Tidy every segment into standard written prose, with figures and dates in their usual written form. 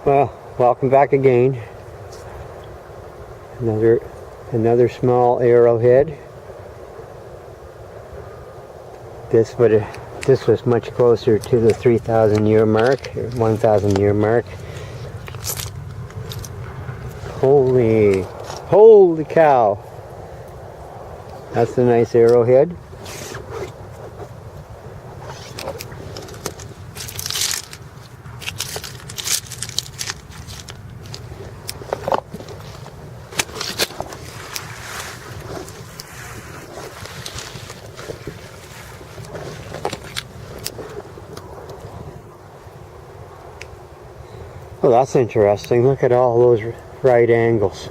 Well, welcome back again. Another small arrowhead. This was much closer to the 3,000 year mark, or 1,000 year mark. Holy cow! That's a nice arrowhead. Well, that's interesting. Look at all those right angles.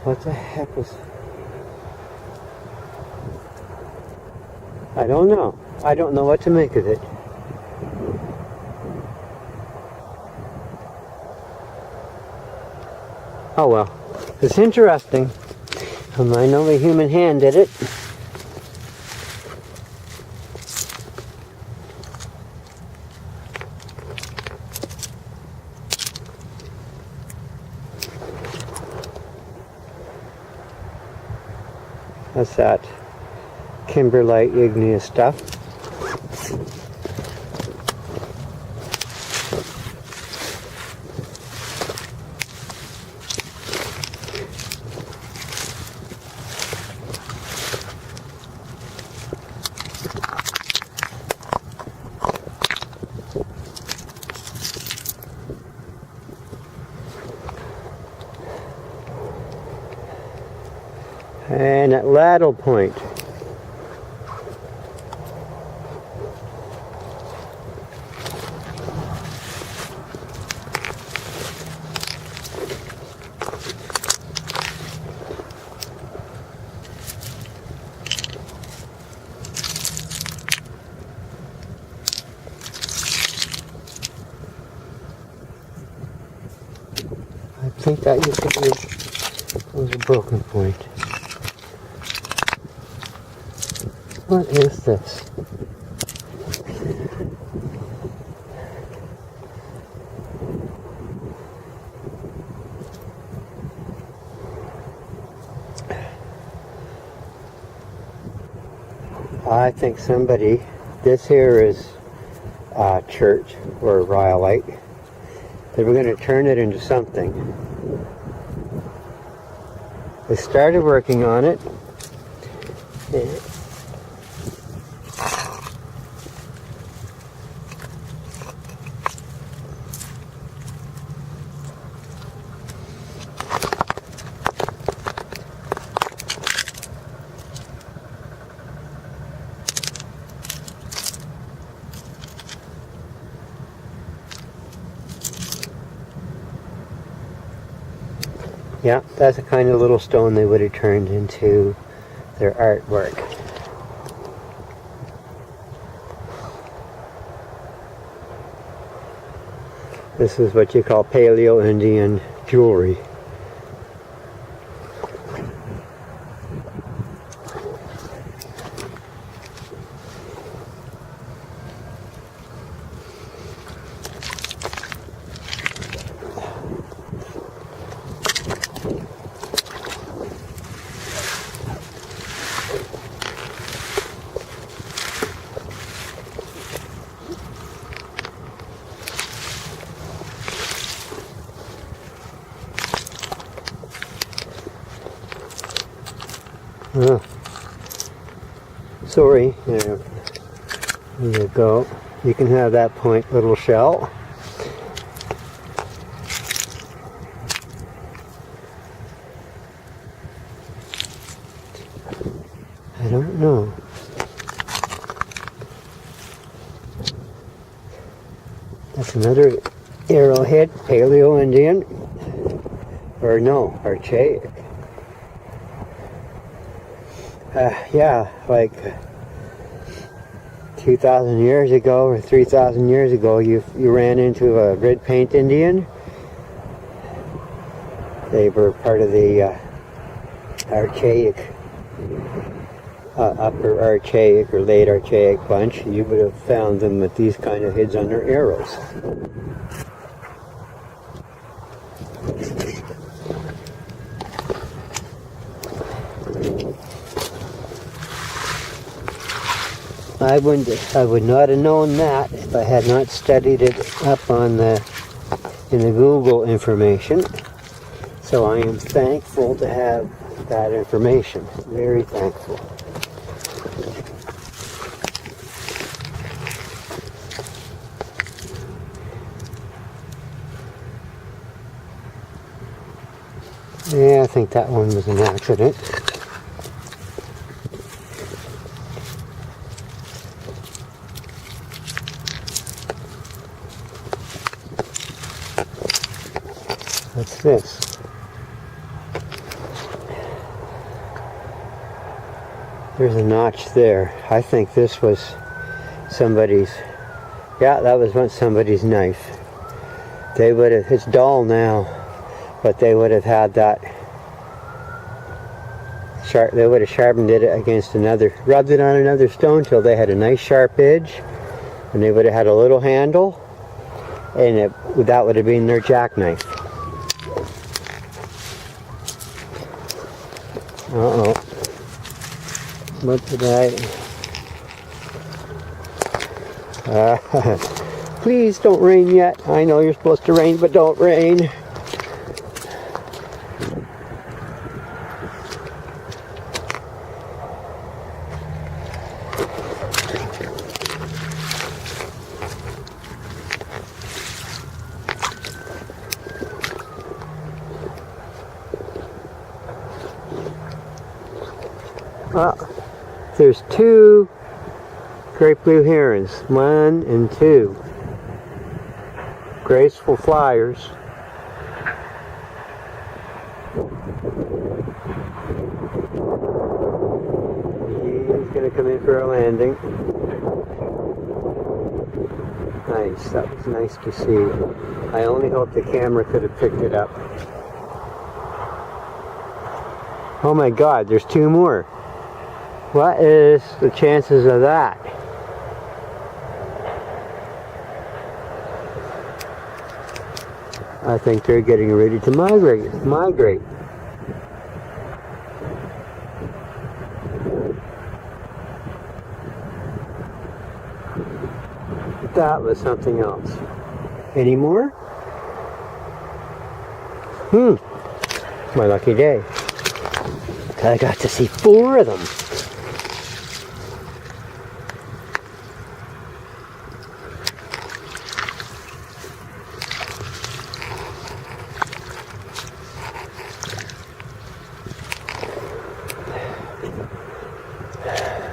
What the heck was... I don't know. I don't know what to make of it. Oh well. It's interesting. I know the human hand did it. That's that kimberlite igneous stuff. And at Ladle Point. I think that used to be was a broken point. What is this? I think somebody, this here is a church or a rhyolite. They were going to turn it into something. They started working on it. Yeah, that's the kind of little stone they would have turned into their artwork. This is what you call Paleo-Indian jewelry. Sorry, there you go. You can have that point little shell. I don't know. That's another arrowhead, Paleo-Indian. Or no, archaic. Yeah, like 2,000 years ago or 3,000 years ago, you ran into a red paint Indian. They were part of the archaic upper Archaic or late Archaic bunch, you would have found them with these kind of heads on their arrows. I would not have known that if I had not studied it up on in the Google information. So I am thankful to have that information. Very thankful. Yeah, I think that one was an accident. What's this? There's a notch there. I think this was somebody's, yeah, that was once somebody's knife. They would have, it's dull now, but they would have had that sharp, they would have sharpened it against another, rubbed it on another stone till they had a nice sharp edge, and they would have had a little handle, and that would have been their jackknife. Uh-oh. What did please don't rain yet. I know you're supposed to rain, but don't rain. There's two great blue herons, 1 and 2. Graceful flyers. He's going to come in for a landing. Nice, that was nice to see. I only hope the camera could have picked it up. Oh my God, there's 2 more. What is the chances of that? I think they're getting ready to migrate. That was something else. Any more? My lucky day. I got to see 4 of them.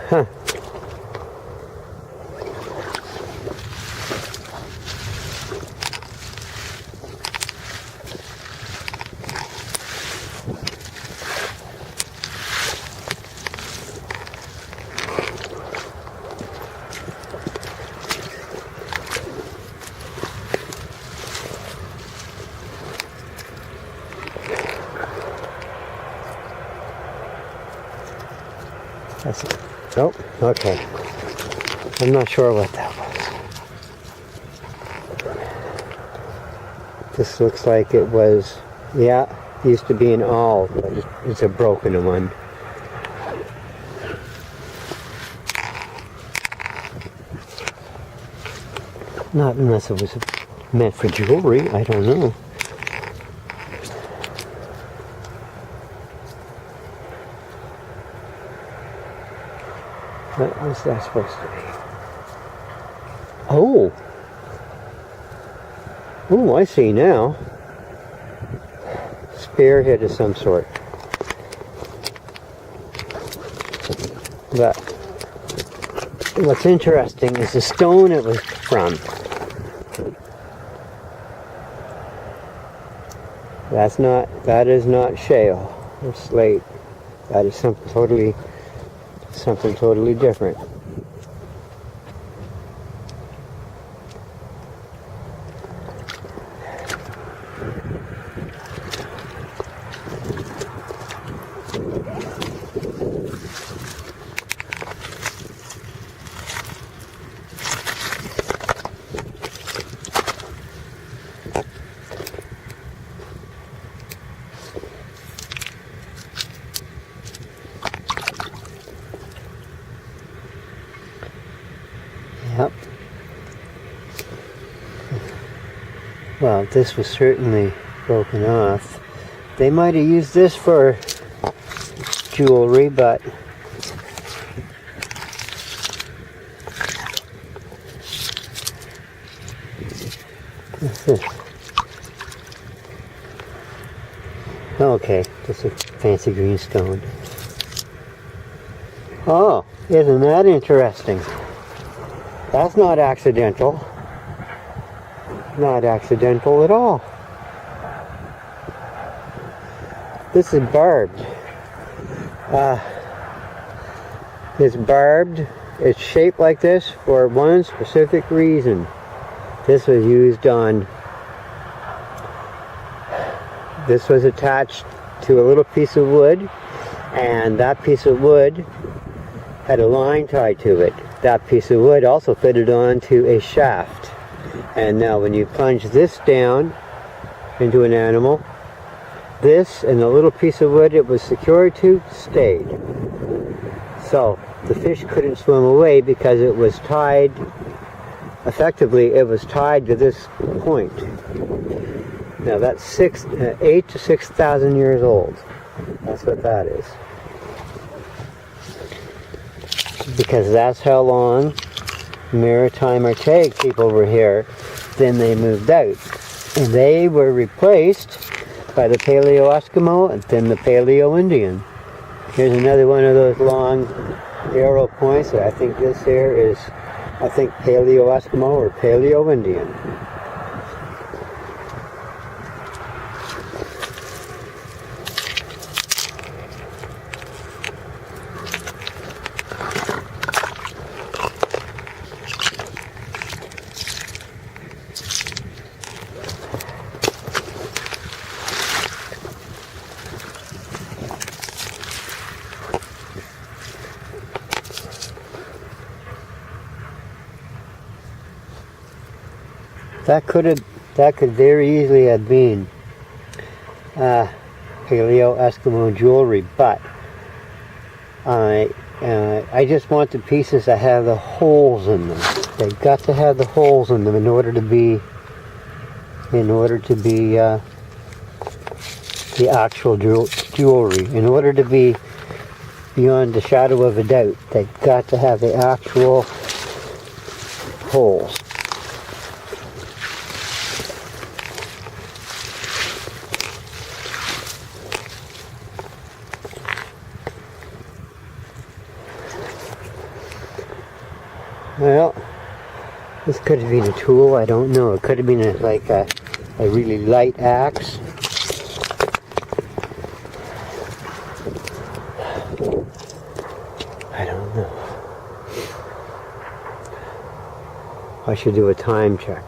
Huh. That's it. Nope. Okay. I'm not sure what that was. This looks like it was, yeah, it used to be an awl, but it's a broken one. Not unless it was meant for jewelry, I don't know. What was that supposed to be? Oh! Oh, I see now. Spearhead of some sort. But what's interesting is the stone it was from. That is not shale or slate. That is something totally different. well, this was certainly broken off. They might have used this for jewelry, but what's this? Okay, just a fancy green stone. Oh, isn't that interesting? That's not accidental. Not accidental at all. This is barbed. It's barbed. It's shaped like this for one specific reason. This was used on... This was attached to a little piece of wood, and that piece of wood had a line tied to it. That piece of wood also fitted onto a shaft. And now when you plunge this down into an animal, this and the little piece of wood it was secured to stayed. So the fish couldn't swim away because it was tied, effectively it was tied to this point. Now that's 8 to 6,000 years old. That's what that is. Because that's how long maritime archaic people were here. Then they moved out. And they were replaced by the Paleo-Eskimo and then the Paleo-Indian. Here's another one of those long arrow points. I think this here is, Paleo-Eskimo or Paleo-Indian. That could very easily have been Paleo-Eskimo jewelry, but I just want the pieces that have the holes in them. They've got to have the holes in them in order to be the actual jewelry. In order to be beyond the shadow of a doubt, they've got to have the actual holes. Well, this could have been a tool, I don't know. It could have been like a really light axe. I don't know. I should do a time check.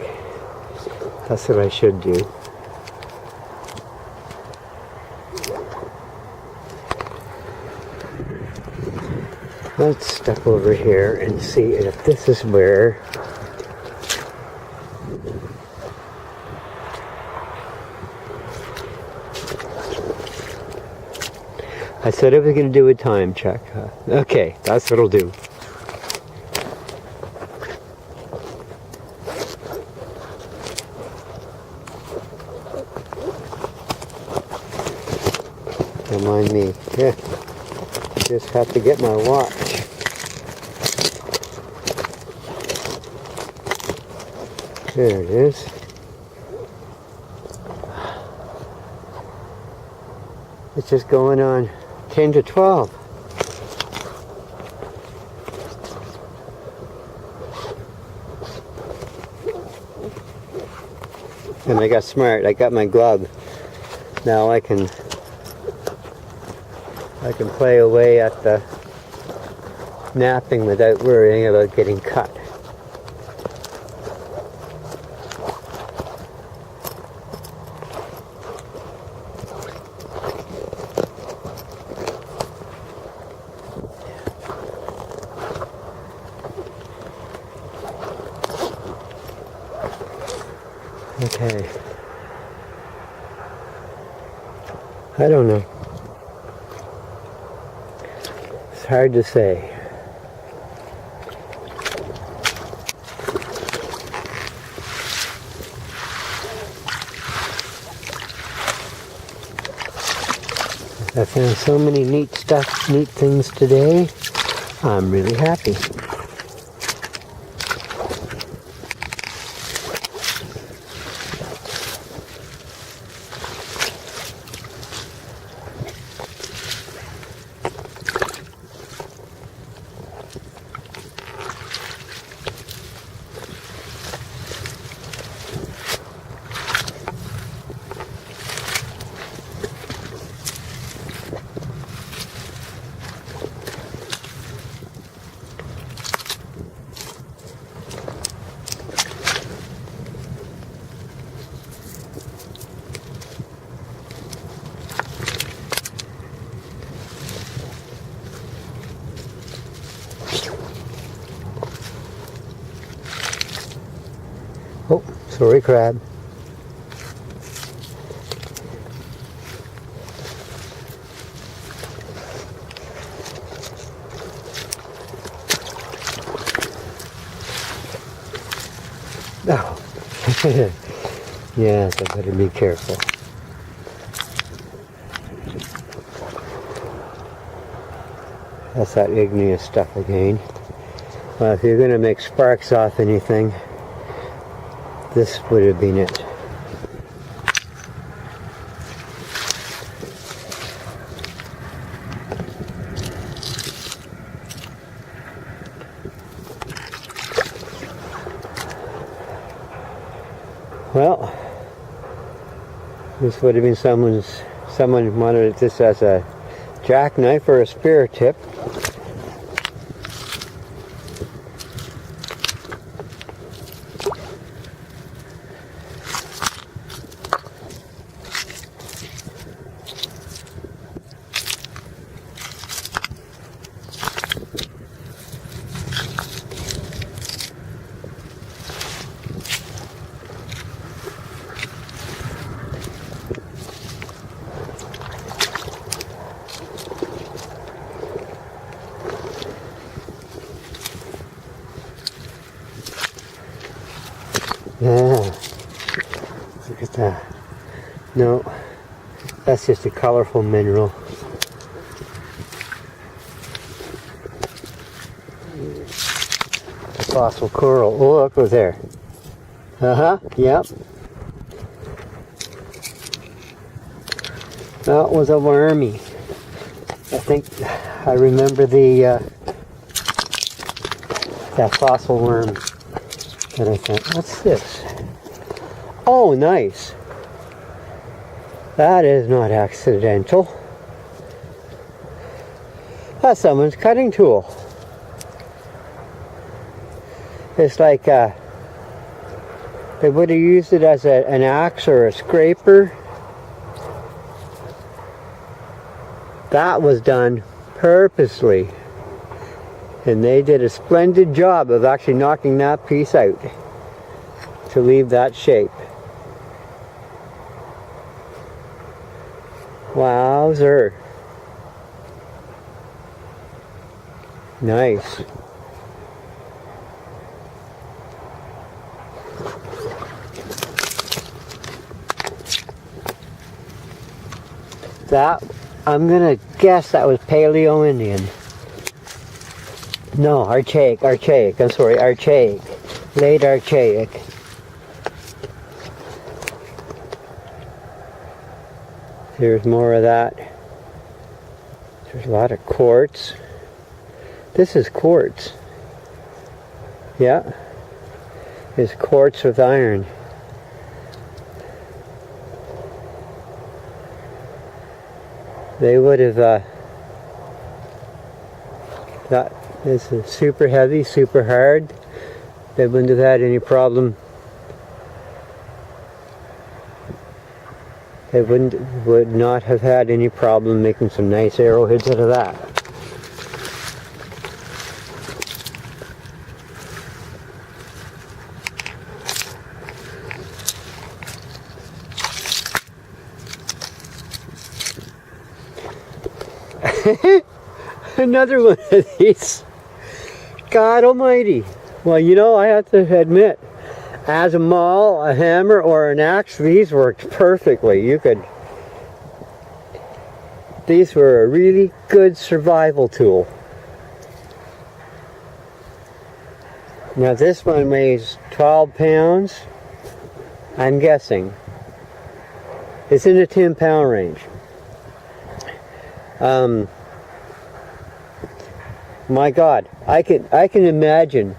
That's what I should do. Let's step over here and see if this is where I said I was going to do a time check. Okay, that's what I'll do. Don't mind me. Yeah. Just have to get my watch. There it is. It's just going on 10 to 12. And I got smart. I got my glove. Now I can play away at the napping without worrying about getting cut. Okay. I don't know. It's hard to say. I found so many neat things today. I'm really happy. Oh, sorry, crab. Oh. Yes, I better be careful. That's that igneous stuff again. Well, if you're going to make sparks off anything, this would have been it. Well, this would have been someone wanted this as a jackknife or a spear tip. Yeah, look at that. No, that's just a colorful mineral. A fossil coral. Oh, look, was there. Yep. That was a wormy. I think I remember that fossil worm. And I thought, what's this? Oh, nice. That is not accidental. That's someone's cutting tool. It's like they would have used it as an axe or a scraper. That was done purposely. And they did a splendid job of actually knocking that piece out to leave that shape. Wowzer. Nice. That, I'm gonna guess that was Paleo-Indian. No, archaic, I'm sorry, archaic. Late archaic. There's more of that. There's a lot of quartz. This is quartz. Yeah. It's quartz with iron. They would have, this is super heavy, super hard. They wouldn't have had any problem. They would not have had any problem making some nice arrowheads out of that. Another one of these. God almighty. Well, you know, I have to admit, as a maul, a hammer, or an axe, these worked perfectly. You could these were a really good survival tool. Now this one weighs 12 pounds, I'm guessing. It's in the 10-pound range. My God, I can imagine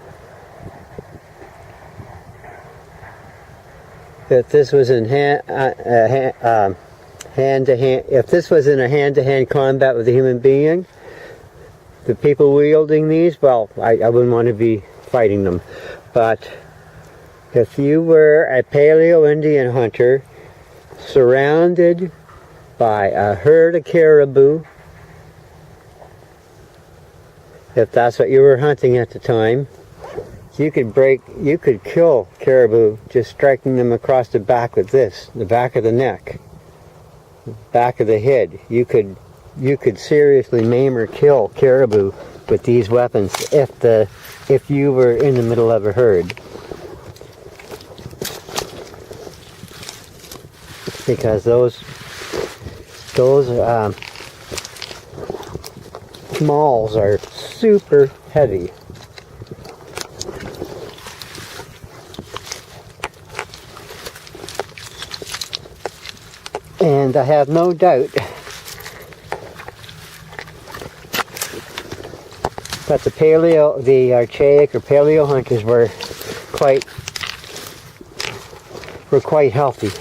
if this was in hand-to-hand, if this was in a hand-to-hand combat with a human being, the people wielding these, well, I wouldn't want to be fighting them. But if you were a Paleo-Indian hunter surrounded by a herd of caribou, if that's what you were hunting at the time, you could kill caribou just striking them across the back with this, the back of the neck, back of the head. You could seriously maim or kill caribou with these weapons if you were in the middle of a herd. Because those mauls are super heavy. And I have no doubt that the archaic or paleo hunters were quite healthy.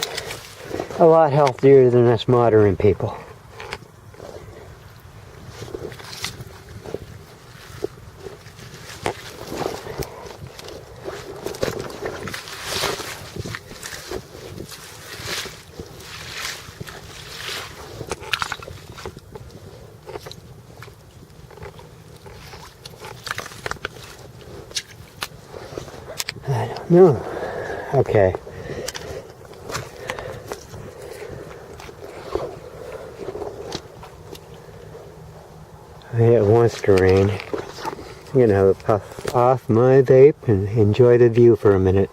A lot healthier than us modern people. I don't know. Okay. It wants to rain. I'm gonna have a puff off my vape and enjoy the view for a minute.